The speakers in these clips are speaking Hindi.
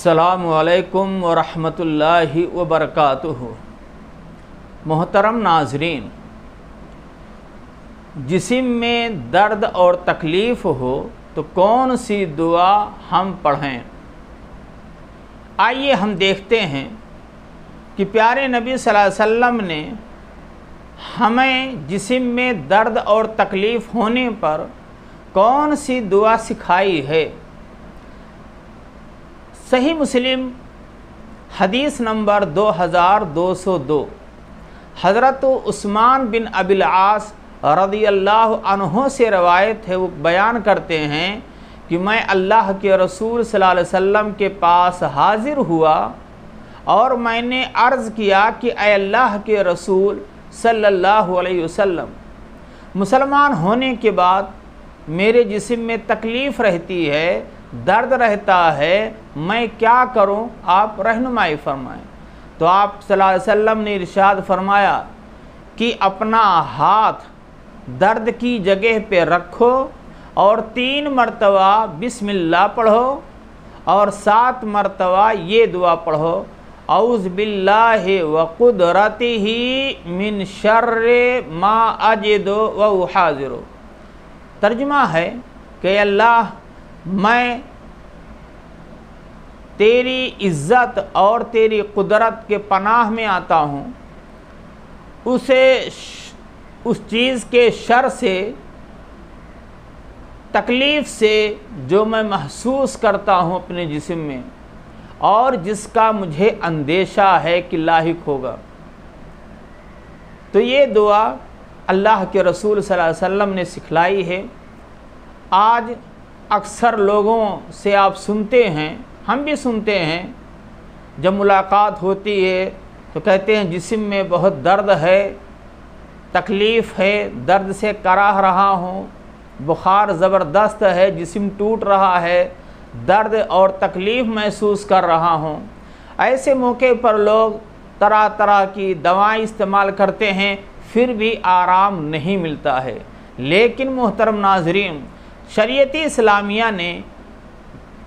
अस्सलामु अलैकुम वरहमतुल्लाहि वबरकातुहू। मोहतरम नाज़रीन, जिस्म में दर्द और तकलीफ़ हो तो कौन सी दुआ हम पढ़ें? आइए हम देखते हैं कि प्यारे नबी सल्लल्लाहु अलैहि वसल्लम ने हमें जिस्म में दर्द और तकलीफ़ होने पर कौन सी दुआ सिखाई है। सही मुस्लिम हदीस नंबर 2202 हज़रत उस्मान बिन अबिल आस रज़ियल्लाहु अन्हु से रवायत है। वो बयान करते हैं कि मैं अल्लाह के रसूल सल्लल्लाहु अलैहि वसल्लम के पास हाज़िर हुआ और मैंने अर्ज़ किया कि ऐ अल्लाह के रसूल सल्लल्लाहु अलैहि वसल्लम, मुसलमान होने के बाद मेरे जिस्म में तकलीफ़ रहती है, दर्द रहता है, मैं क्या करूं? आप रहनुमाई फरमाएं। तो आप सल्लल्लाहु अलैहि वसल्लम ने इरशाद फरमाया कि अपना हाथ दर्द की जगह पे रखो और 3 मरतबा बिस्मिल्लाह पढ़ो और 7 मरतबा ये दुआ पढ़ो, औज़ बिल्लाहि व कुदरतिही मिन शर्रि मा अजिदु व उहाज़िरु। तर्जुमा है कि अल्लाह, मैं तेरी इज़्ज़त और तेरी कुदरत के पनाह में आता हूँ उस चीज़ के शर से, तकलीफ़ से जो मैं महसूस करता हूँ अपने जिस्म में और जिसका मुझे अंदेशा है कि लाहिक होगा। तो ये दुआ अल्लाह के रसूल सल्लल्लाहु अलैहि वसल्लम ने सिखलाई है। आज अक्सर लोगों से आप सुनते हैं, हम भी सुनते हैं, जब मुलाकात होती है तो कहते हैं जिस्म में बहुत दर्द है, तकलीफ़ है, दर्द से कराह रहा हूँ, बुखार ज़बरदस्त है, जिस्म टूट रहा है, दर्द और तकलीफ़ महसूस कर रहा हूँ। ऐसे मौके पर लोग तरह तरह की दवाएं इस्तेमाल करते हैं, फिर भी आराम नहीं मिलता है। लेकिन मोहतरम नाज़रीन, शरीयत इस्लामिया ने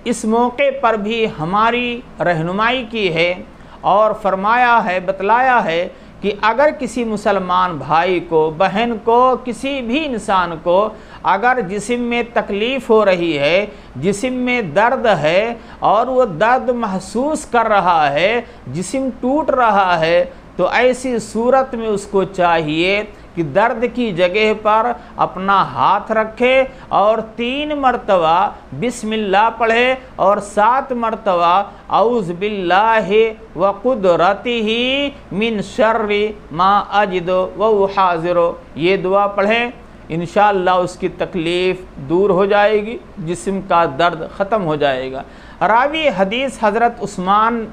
इस मौके पर भी हमारी रहनुमाई की है और फरमाया है, बतलाया है कि अगर किसी मुसलमान भाई को, बहन को, किसी भी इंसान को अगर जिस्म में तकलीफ़ हो रही है, जिस्म में दर्द है और वो दर्द महसूस कर रहा है, जिस्म टूट रहा है, तो ऐसी सूरत में उसको चाहिए कि दर्द की जगह पर अपना हाथ रखे और 3 मरतबा बिस्मिल्लाह पढ़े और 7 मरतबा औज़ बिल्लाहि व कुदरतिही मिन शर्रि मा अजिदु व उहाज़िरु, ये दुआ पढ़ें। इंशाअल्लाह उसकी तकलीफ़ दूर हो जाएगी, जिस्म का दर्द ख़त्म हो जाएगा। रावी हदीस हज़रत उस्मान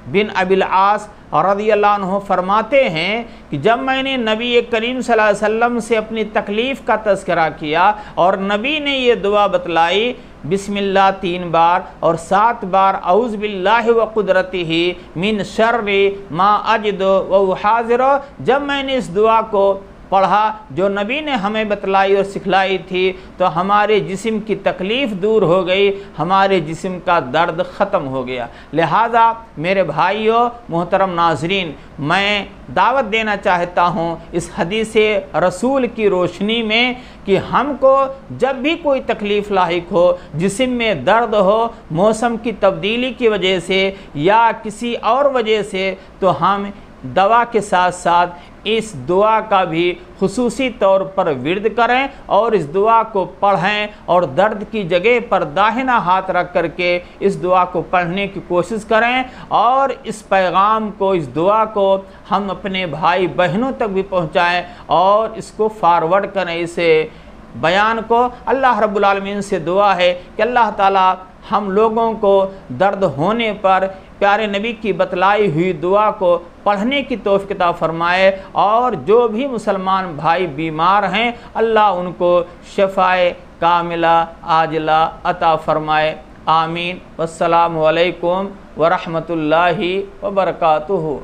बिन अबिल आस रज़ियल्लाहु अन्हु फरमाते हैं कि जब मैंने नबी करीम सल्लल्लाहु अलैहि वसल्लम से अपनी तकलीफ़ का तज़किरा किया और नबी ने ये दुआ बतलाई, बिस्मिल्लाह 3 बार और 7 बार औज़ बिल्लाहि व कुदरतिही मिन शर्रि मा अजिदु व उहाज़िरु, जब मैंने इस दुआ को पढ़ा जो नबी ने हमें बतलाई और सिखलाई थी, तो हमारे जिस्म की तकलीफ़ दूर हो गई, हमारे जिस्म का दर्द ख़त्म हो गया। लिहाजा मेरे भाइयों, मोहतरम नाज़रीन, मैं दावत देना चाहता हूँ इस हदीस रसूल की रोशनी में कि हमको जब भी कोई तकलीफ़ लाहिक हो, जिस्म में दर्द हो, मौसम की तब्दीली की वजह से या किसी और वजह से, तो हम दवा के साथ साथ इस दुआ का भी खुसूसी तौर पर विर्द करें और इस दुआ को पढ़ें और दर्द की जगह पर दाहिना हाथ रख करके इस दुआ को पढ़ने की कोशिश करें और इस पैगाम को, इस दुआ को हम अपने भाई बहनों तक भी पहुंचाएं और इसको फॉरवर्ड करें, इसे बयान को। अल्लाह रब्बुल आलमीन से दुआ है कि अल्लाह ताला हम लोगों को दर्द होने पर प्यारे नबी की बतलाई हुई दुआ को पढ़ने की तौफीक अता फरमाए और जो भी मुसलमान भाई बीमार हैं अल्लाह उनको शफ़ाए कामिला आजिला अता फरमाए। आमीन। वस्सलामु अलैकुम व रहमतुल्लाहि व बरकातुहू।